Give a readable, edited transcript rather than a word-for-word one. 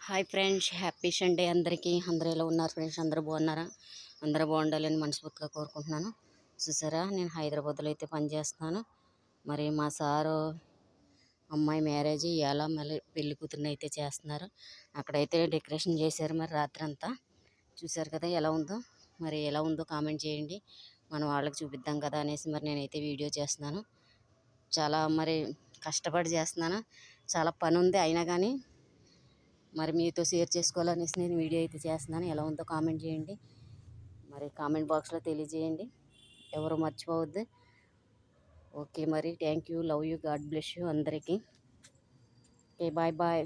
Hi friends, happy Sunday అందరికీ. అందరూ ఎలా ఉన్నారు ఫ్రెండ్స్? అందరూ బాగున్నారా? అందరూ బాగుండాలని మనస్ఫూర్తిగా కోరుకుంటున్నాను. చూసారా, నేను హైదరాబాద్లో అయితే పనిచేస్తున్నాను. మరి మా సారు అమ్మాయి మ్యారేజ్ ఎలా మళ్ళీ పెళ్లి కూతుర్ని అయితే చేస్తున్నారు. అక్కడైతే డెకరేషన్ చేశారు. మరి రాత్రి అంతా చూశారు కదా ఎలా ఉందో. మరి ఎలా ఉందో కామెంట్ చేయండి. మనం వాళ్ళకి చూపిద్దాం కదా అనేసి మరి నేనైతే వీడియో చేస్తున్నాను. చాలా మరి కష్టపడి చేస్తున్నాను. చాలా పని ఉంది, అయినా కానీ మరి మీతో షేర్ చేసుకోవాలనేసి నేను వీడియో అయితే చేస్తున్నాను. ఎలా ఉందో కామెంట్ చేయండి. మరి కామెంట్ బాక్స్లో తెలియజేయండి. ఎవరు మర్చిపోవద్దు. ఓకే, మరి thank you, love you, God bless you అందరికీ. Okay, bye bye.